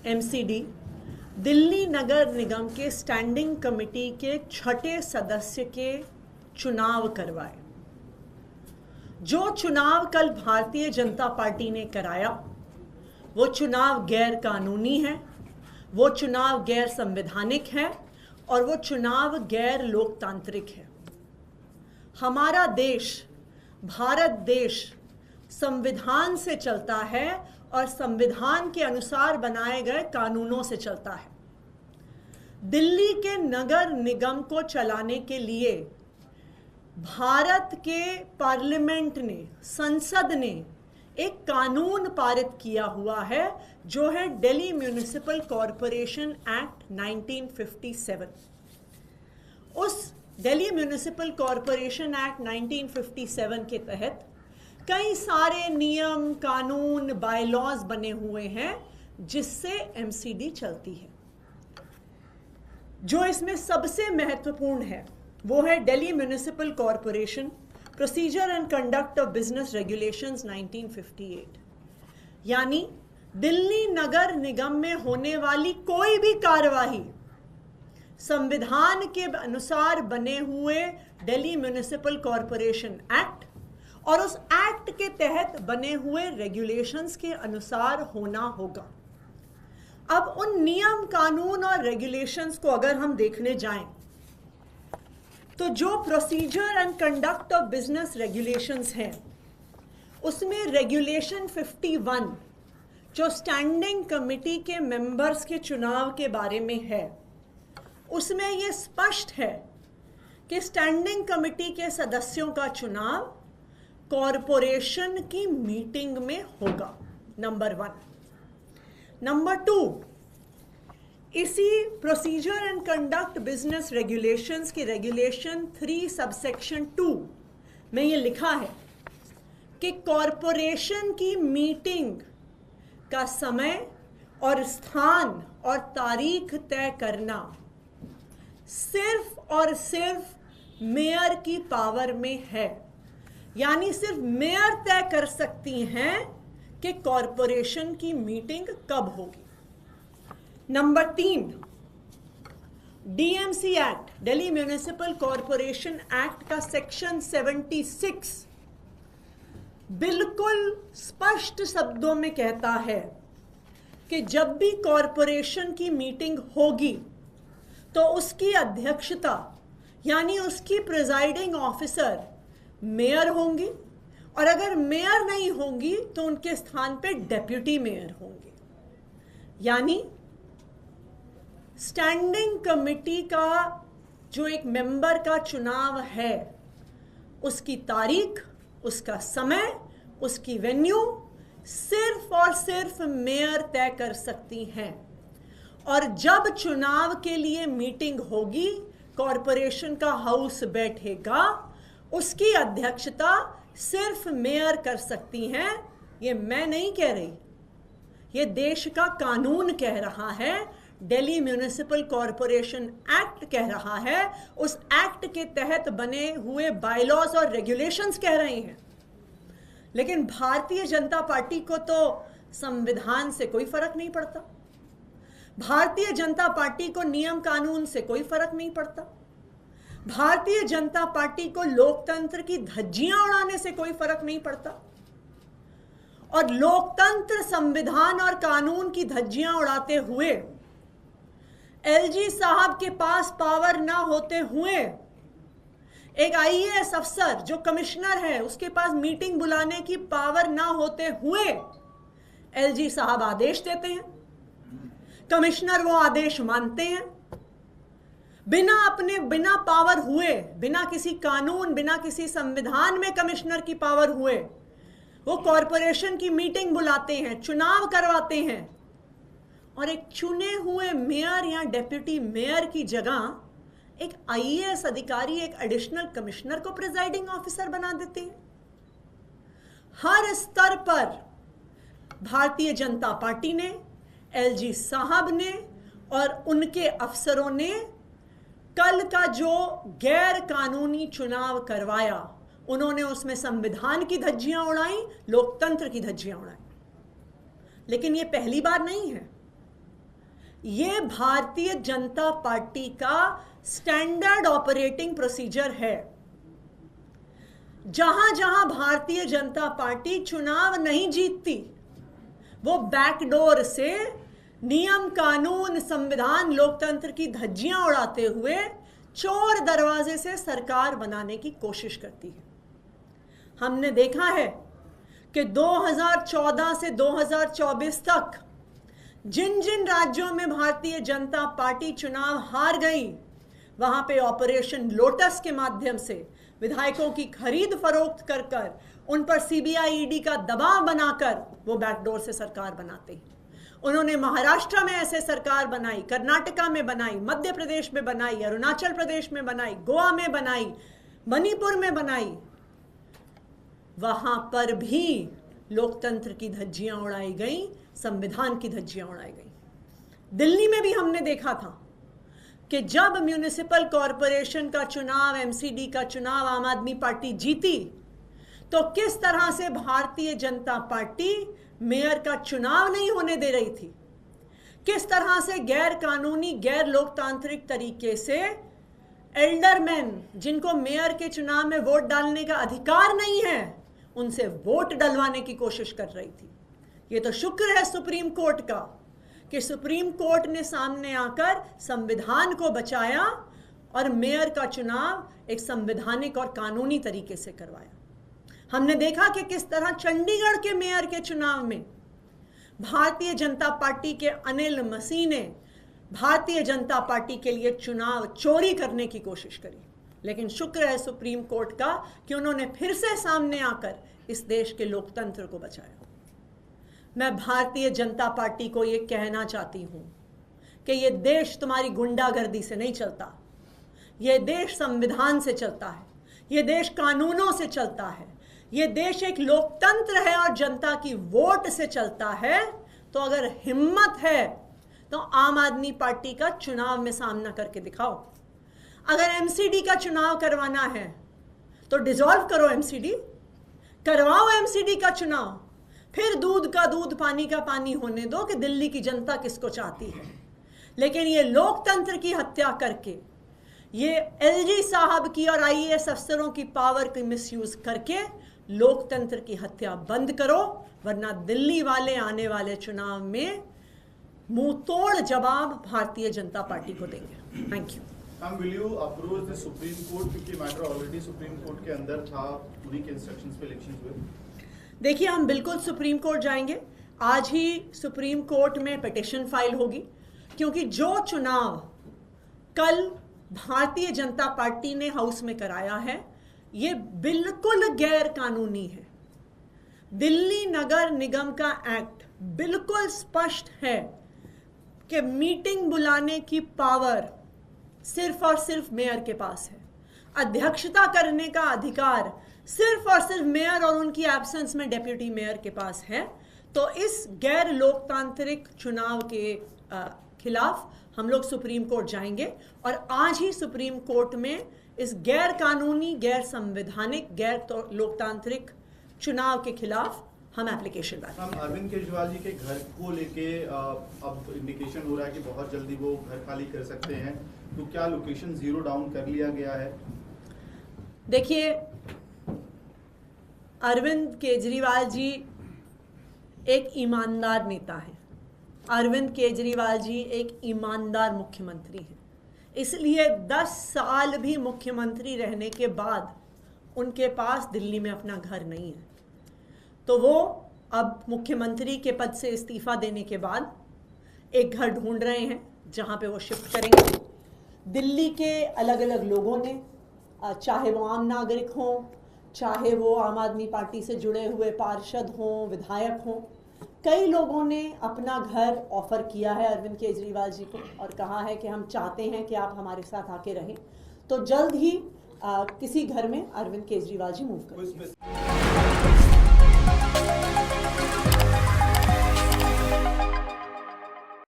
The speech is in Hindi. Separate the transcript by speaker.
Speaker 1: एमसीडी दिल्ली नगर निगम के स्टैंडिंग कमेटी के 6ठे सदस्य के चुनाव करवाए। जो चुनाव कल भारतीय जनता पार्टी ने कराया वो चुनाव गैर कानूनी है, वो चुनाव गैर संवैधानिक है और वो चुनाव गैर लोकतांत्रिक है। हमारा देश, भारत देश संविधान से चलता है और संविधान के अनुसार बनाए गए कानूनों से चलता है। दिल्ली के नगर निगम को चलाने के लिए भारत के पार्लियामेंट ने, संसद ने एक कानून पारित किया हुआ है जो है दिल्ली म्युनिसिपल कॉरपोरेशन एक्ट 1957। उस दिल्ली म्युनिसिपल कॉरपोरेशन एक्ट 1957 के तहत कई सारे नियम, कानून, बायलॉज बने हुए हैं जिससे एमसीडी चलती है। जो इसमें सबसे महत्वपूर्ण है वो है Delhi municipal corporation procedure and conduct of business regulations 1958। यानी दिल्ली नगर निगम में होने वाली कोई भी कार्यवाही संविधान के अनुसार बने हुए दिल्ली म्युनिसिपल कॉरपोरेशन एक्ट और उस एक्ट के तहत बने हुए रेगुलेशंस के अनुसार होना होगा। अब उन नियम, कानून और रेगुलेशंस को अगर हम देखने जाएं तो जो procedure and conduct of business regulations हैं उसमें रेगुलेशन 51 जो स्टैंडिंग कमेटी के मेंबर्स के चुनाव के बारे में है, उसमें यह स्पष्ट है कि स्टैंडिंग कमेटी के सदस्यों का चुनाव कॉरपोरेशन की मीटिंग में होगा, नंबर 1। नंबर 2, इसी procedure and conduct business regulations के रेगुलेशन 3 सबसेक्शन 2 में ये लिखा है कि कॉरपोरेशन की मीटिंग का समय और स्थान और तारीख तय करना सिर्फ और सिर्फ मेयर की पावर में है। यानी सिर्फ मेयर तय कर सकती हैं कि कॉरपोरेशन की मीटिंग कब होगी। Number 3, DMC act, Delhi municipal corporation act का सेक्शन 76 बिल्कुल स्पष्ट शब्दों में कहता है कि जब भी कॉरपोरेशन की मीटिंग होगी तो उसकी अध्यक्षता यानी उसकी प्रिजाइडिंग ऑफिसर मेयर होंगी और अगर मेयर नहीं होंगी तो उनके स्थान पे डेप्यूटी मेयर होंगे। यानी स्टैंडिंग कमेटी का जो एक मेंबर का चुनाव है उसकी तारीख, उसका समय, उसकी वेन्यू सिर्फ और सिर्फ मेयर तय कर सकती हैं। और जब चुनाव के लिए मीटिंग होगी, कॉरपोरेशन का हाउस बैठेगा, उसकी अध्यक्षता सिर्फ मेयर कर सकती हैं। ये मैं नहीं कह रही, ये देश का कानून कह रहा है, दिल्ली म्युनिसिपल कॉरपोरेशन एक्ट कह रहा है, उस एक्ट के तहत बने हुए बायलॉज और रेगुलेशंस कह रहे हैं। लेकिन भारतीय जनता पार्टी को तो संविधान से कोई फर्क नहीं पड़ता, भारतीय जनता पार्टी को नियम कानून से कोई फर्क नहीं पड़ता, भारतीय जनता पार्टी को लोकतंत्र की धज्जियां उड़ाने से कोई फर्क नहीं पड़ता। और लोकतंत्र, संविधान और कानून की धज्जियां उड़ाते हुए एलजी साहब के पास पावर ना होते हुए एक आईएएस अफसर जो कमिश्नर है उसके पास मीटिंग बुलाने की पावर ना होते हुए एलजी साहब आदेश देते हैं, कमिश्नर वो आदेश मानते हैं, बिना पावर हुए, बिना किसी कानून, बिना किसी संविधान में कमिश्नर की पावर हुए वो कॉरपोरेशन की मीटिंग बुलाते हैं, चुनाव करवाते हैं और एक चुने हुए मेयर या डेप्यूटी मेयर की जगह एक आईएएस अधिकारी, एक एडिशनल कमिश्नर को प्रिजाइडिंग ऑफिसर बना देते हैं। हर स्तर पर भारतीय जनता पार्टी ने, एलजी साहब ने और उनके अफसरों ने कल का जो गैर कानूनी चुनाव करवाया, उन्होंने उसमें संविधान की धज्जियां उड़ाई, लोकतंत्र की धज्जियां उड़ाई। लेकिन ये पहली बार नहीं है, ये भारतीय जनता पार्टी का स्टैंडर्ड ऑपरेटिंग प्रोसीजर है। जहां जहां भारतीय जनता पार्टी चुनाव नहीं जीतती, वो बैकडोर से नियम कानून संविधान लोकतंत्र की धज्जियां उड़ाते हुए चोर दरवाजे से सरकार बनाने की कोशिश करती है। हमने देखा है कि 2014 से 2024 तक जिन जिन राज्यों में भारतीय जनता पार्टी चुनाव हार गई, वहां पे ऑपरेशन लोटस के माध्यम से विधायकों की खरीद फरोख्त कर कर उन पर सीबीआई ईडी का दबाव बनाकर वो बैकडोर से सरकार बनाते हैं। उन्होंने महाराष्ट्र में ऐसे सरकार बनाई, कर्नाटका में बनाई, मध्य प्रदेश में बनाई, अरुणाचल प्रदेश में बनाई, गोवा में बनाई, मणिपुर में बनाई। वहां पर भी लोकतंत्र की धज्जियां उड़ाई गई, संविधान की धज्जियां उड़ाई गई। दिल्ली में भी हमने देखा था कि जब म्युनिसिपल कॉरपोरेशन का चुनाव, एमसीडी का चुनाव आम आदमी पार्टी जीती, तो किस तरह से भारतीय जनता पार्टी मेयर का चुनाव नहीं होने दे रही थी, किस तरह से गैर कानूनी, गैर लोकतांत्रिक तरीके से एल्डरमैन, जिनको मेयर के चुनाव में वोट डालने का अधिकार नहीं है, उनसे वोट डलवाने की कोशिश कर रही थी। ये तो शुक्र है सुप्रीम कोर्ट का कि सुप्रीम कोर्ट ने सामने आकर संविधान को बचाया और मेयर का चुनाव एक संवैधानिक और कानूनी तरीके से करवाया। हमने देखा कि किस तरह चंडीगढ़ के मेयर के चुनाव में भारतीय जनता पार्टी के अनिल मसीह ने भारतीय जनता पार्टी के लिए चुनाव चोरी करने की कोशिश करी, लेकिन शुक्र है सुप्रीम कोर्ट का कि उन्होंने फिर से सामने आकर इस देश के लोकतंत्र को बचाया। मैं भारतीय जनता पार्टी को ये कहना चाहती हूं कि ये देश तुम्हारी गुंडागर्दी से नहीं चलता, ये देश संविधान से चलता है, ये देश कानूनों से चलता है, ये देश एक लोकतंत्र है और जनता की वोट से चलता है। तो अगर हिम्मत है तो आम आदमी पार्टी का चुनाव में सामना करके दिखाओ। अगर एमसीडी का चुनाव करवाना है तो डिसॉल्व करो एमसीडी, करवाओ एमसीडी का चुनाव, फिर दूध का दूध पानी का पानी होने दो कि दिल्ली की जनता किसको चाहती है। लेकिन ये लोकतंत्र की हत्या करके, ये एलजी साहब की और आईएएस अफसरों की पावर की मिसयूज करके लोकतंत्र की हत्या बंद करो, वरना दिल्ली वाले आने वाले चुनाव में मुंह तोड़ जवाब भारतीय जनता पार्टी को देंगे। Thank you.
Speaker 2: Ma'am, will you approach the Supreme Court क्योंकि मैटर ऑलरेडी सुप्रीम कोर्ट के अंदर था, पूरी के इंस्ट्रक्शंस पे इलेक्शंस हुए?
Speaker 1: देखिए, हम बिल्कुल सुप्रीम कोर्ट जाएंगे। आज ही सुप्रीम कोर्ट में पिटीशन फाइल होगी, क्योंकि जो चुनाव कल भारतीय जनता पार्टी ने हाउस में कराया है, ये बिल्कुल गैर कानूनी है। दिल्ली नगर निगम का एक्ट बिल्कुल स्पष्ट है कि मीटिंग बुलाने की पावर सिर्फ और सिर्फ मेयर के पास है, अध्यक्षता करने का अधिकार सिर्फ और सिर्फ मेयर और उनकी एब्सेंस में डेप्यूटी मेयर के पास है। तो इस गैर लोकतांत्रिक चुनाव के खिलाफ हम लोग सुप्रीम कोर्ट जाएंगे और आज ही सुप्रीम कोर्ट में इस गैर कानूनी, गैर संवैधानिक, गैर लोकतांत्रिक चुनाव के खिलाफ हम एप्लीकेशन डालेंगे।
Speaker 2: अरविंद केजरीवाल जी के घर को लेके अब इंडिकेशन हो रहा है कि बहुत जल्दी वो घर खाली कर सकते हैं, तो क्या लोकेशन जीरो डाउन कर लिया गया है?
Speaker 1: देखिए, अरविंद केजरीवाल जी एक ईमानदार नेता हैं। अरविंद केजरीवाल जी एक ईमानदार मुख्यमंत्री हैं, इसलिए 10 साल भी मुख्यमंत्री रहने के बाद उनके पास दिल्ली में अपना घर नहीं है। तो वो अब मुख्यमंत्री के पद से इस्तीफा देने के बाद एक घर ढूंढ रहे हैं जहां पे वो शिफ्ट करेंगे। दिल्ली के अलग अलग लोगों ने, चाहे वो आम नागरिक हों, चाहे वो आम आदमी पार्टी से जुड़े हुए पार्षद हों, विधायक हों, कई लोगों ने अपना घर ऑफर किया है अरविंद केजरीवाल जी को और कहा है कि हम चाहते हैं कि आप हमारे साथ आके रहें। तो जल्द ही किसी घर में अरविंद केजरीवाल जी मूव करेंगे।